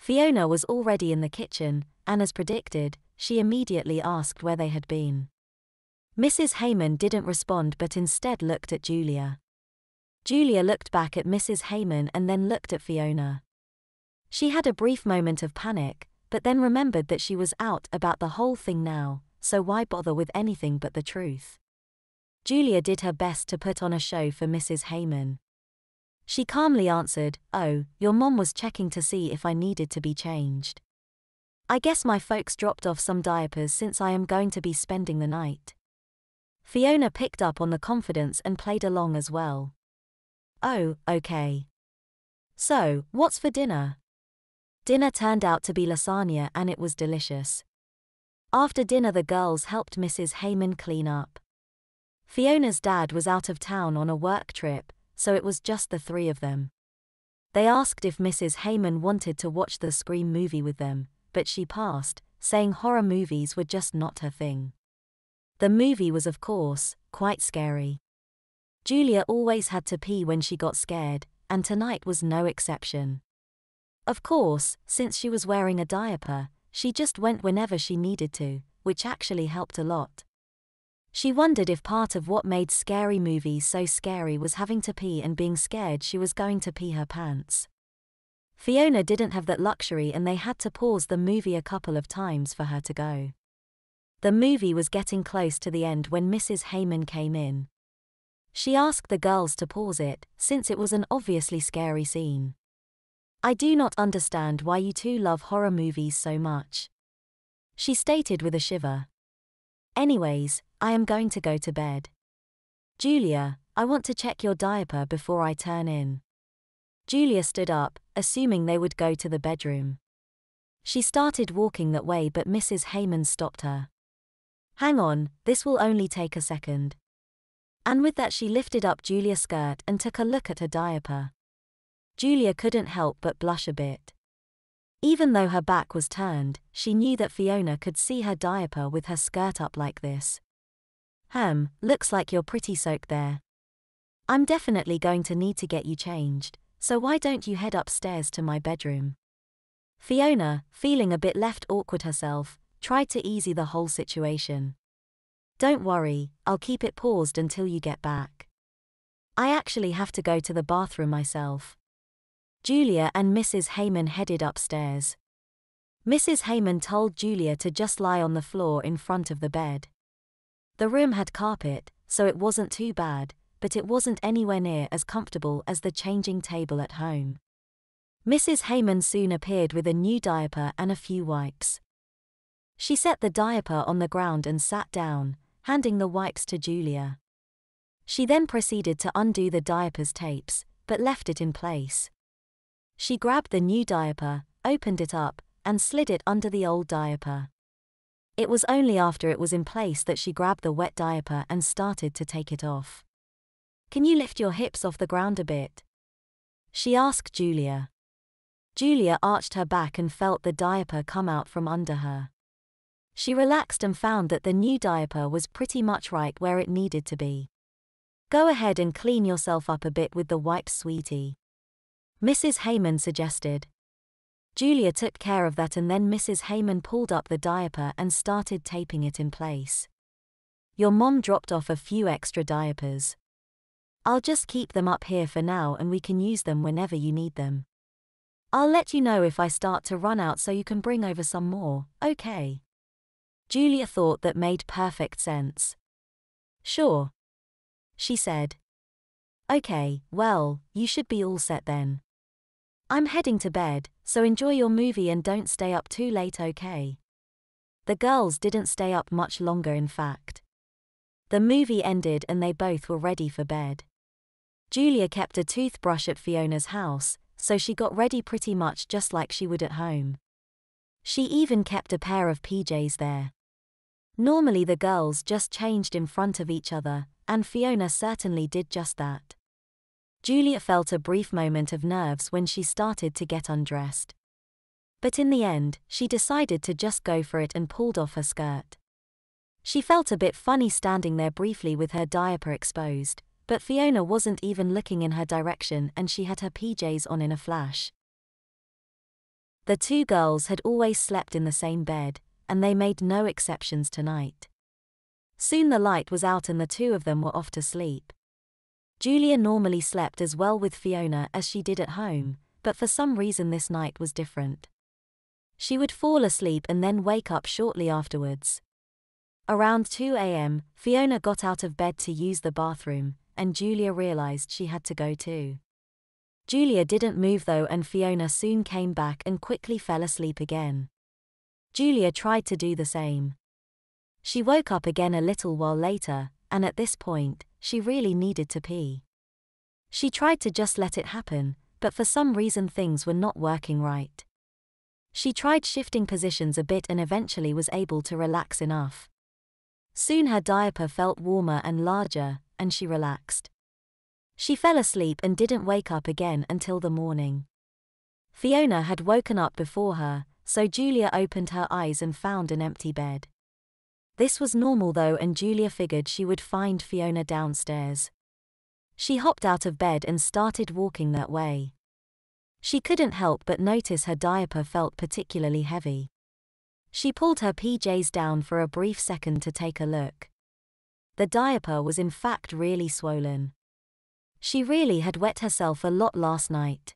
Fiona was already in the kitchen, and as predicted, she immediately asked where they had been. Mrs. Heyman didn't respond but instead looked at Julia. Julia looked back at Mrs. Heyman and then looked at Fiona. She had a brief moment of panic, but then remembered that she was out about the whole thing now, so why bother with anything but the truth? Julia did her best to put on a show for Mrs. Heyman. She calmly answered, "Oh, your mom was checking to see if I needed to be changed. I guess my folks dropped off some diapers since I am going to be spending the night." Fiona picked up on the confidence and played along as well. "Oh, okay. So, what's for dinner?" Dinner turned out to be lasagna and it was delicious. After dinner the girls helped Mrs. Heyman clean up. Fiona's dad was out of town on a work trip, so it was just the three of them. They asked if Mrs. Heyman wanted to watch the Scream movie with them, but she passed, saying horror movies were just not her thing. The movie was of course, quite scary. Julia always had to pee when she got scared, and tonight was no exception. Of course, since she was wearing a diaper, she just went whenever she needed to, which actually helped a lot. She wondered if part of what made scary movies so scary was having to pee and being scared she was going to pee her pants. Fiona didn't have that luxury and they had to pause the movie a couple of times for her to go. The movie was getting close to the end when Mrs. Heyman came in. She asked the girls to pause it, since it was an obviously scary scene. "I do not understand why you two love horror movies so much," she stated with a shiver. "Anyways, I am going to go to bed. Julia, I want to check your diaper before I turn in." Julia stood up, assuming they would go to the bedroom. She started walking that way but Mrs. Heyman stopped her. "Hang on, this will only take a second." And with that she lifted up Julia's skirt and took a look at her diaper. Julia couldn't help but blush a bit. Even though her back was turned, she knew that Fiona could see her diaper with her skirt up like this. Looks like you're pretty soaked there. I'm definitely going to need to get you changed, so why don't you head upstairs to my bedroom?" Fiona, feeling a bit left awkward herself, tried to ease the whole situation. "Don't worry, I'll keep it paused until you get back. I actually have to go to the bathroom myself." Julia and Mrs. Heyman headed upstairs. Mrs. Heyman told Julia to just lie on the floor in front of the bed. The room had carpet, so it wasn't too bad, but it wasn't anywhere near as comfortable as the changing table at home. Mrs. Heyman soon appeared with a new diaper and a few wipes. She set the diaper on the ground and sat down, handing the wipes to Julia. She then proceeded to undo the diaper's tapes, but left it in place. She grabbed the new diaper, opened it up, and slid it under the old diaper. It was only after it was in place that she grabbed the wet diaper and started to take it off. "Can you lift your hips off the ground a bit?" she asked Julia. Julia arched her back and felt the diaper come out from under her. She relaxed and found that the new diaper was pretty much right where it needed to be. "Go ahead and clean yourself up a bit with the wipes, sweetie," Mrs. Heyman suggested. Julia took care of that and then Mrs. Heyman pulled up the diaper and started taping it in place. "Your mom dropped off a few extra diapers. I'll just keep them up here for now and we can use them whenever you need them. I'll let you know if I start to run out so you can bring over some more, okay?" Julia thought that made perfect sense. "Sure," she said. "Okay, well, you should be all set then. I'm heading to bed, so enjoy your movie and don't stay up too late, okay?" The girls didn't stay up much longer, in fact. The movie ended and they both were ready for bed. Julia kept a toothbrush at Fiona's house, so she got ready pretty much just like she would at home. She even kept a pair of PJs there. Normally the girls just changed in front of each other, and Fiona certainly did just that. Julia felt a brief moment of nerves when she started to get undressed. But in the end, she decided to just go for it and pulled off her skirt. She felt a bit funny standing there briefly with her diaper exposed, but Fiona wasn't even looking in her direction and she had her PJs on in a flash. The two girls had always slept in the same bed, and they made no exceptions tonight. Soon the light was out and the two of them were off to sleep. Julia normally slept as well with Fiona as she did at home, but for some reason this night was different. She would fall asleep and then wake up shortly afterwards. Around 2 a.m., Fiona got out of bed to use the bathroom, and Julia realized she had to go too. Julia didn't move though, and Fiona soon came back and quickly fell asleep again. Julia tried to do the same. She woke up again a little while later, and at this point, she really needed to pee. She tried to just let it happen, but for some reason things were not working right. She tried shifting positions a bit and eventually was able to relax enough. Soon her diaper felt warmer and larger, and she relaxed. She fell asleep and didn't wake up again until the morning. Fiona had woken up before her, so Julia opened her eyes and found an empty bed. This was normal though, and Julia figured she would find Fiona downstairs. She hopped out of bed and started walking that way. She couldn't help but notice her diaper felt particularly heavy. She pulled her PJs down for a brief second to take a look. The diaper was in fact really swollen. She really had wet herself a lot last night.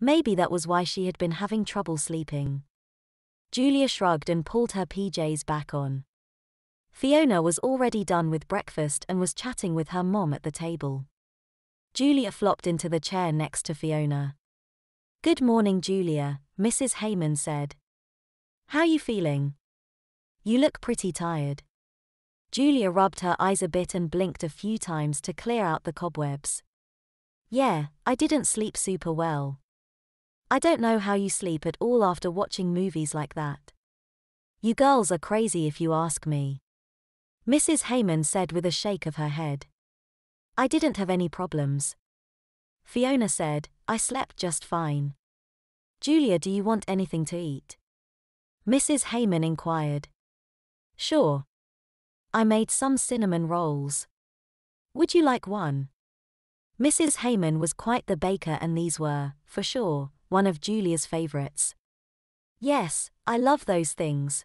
Maybe that was why she had been having trouble sleeping. Julia shrugged and pulled her PJs back on. Fiona was already done with breakfast and was chatting with her mom at the table. Julia flopped into the chair next to Fiona. "Good morning, Julia," Mrs. Heyman said. "How you feeling? You look pretty tired." Julia rubbed her eyes a bit and blinked a few times to clear out the cobwebs. "Yeah, I didn't sleep super well. I don't know how you sleep at all after watching movies like that. You girls are crazy if you ask me," Mrs. Heyman said with a shake of her head. "I didn't have any problems." Fiona said, "I slept just fine." "Julia, do you want anything to eat?" Mrs. Heyman inquired. "Sure. I made some cinnamon rolls. Would you like one?" Mrs. Heyman was quite the baker, and these were, for sure, one of Julia's favorites. "Yes, I love those things."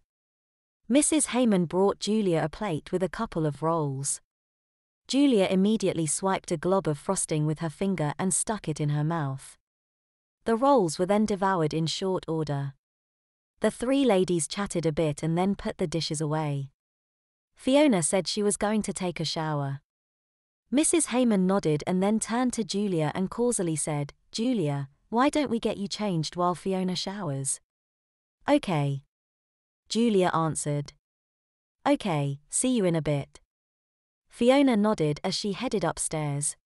Mrs. Heyman brought Julia a plate with a couple of rolls. Julia immediately swiped a glob of frosting with her finger and stuck it in her mouth. The rolls were then devoured in short order. The three ladies chatted a bit and then put the dishes away. Fiona said she was going to take a shower. Mrs. Heyman nodded and then turned to Julia and causally said, "Julia, why don't we get you changed while Fiona showers?" "Okay," Julia answered. "Okay, see you in a bit." Fiona nodded as she headed upstairs.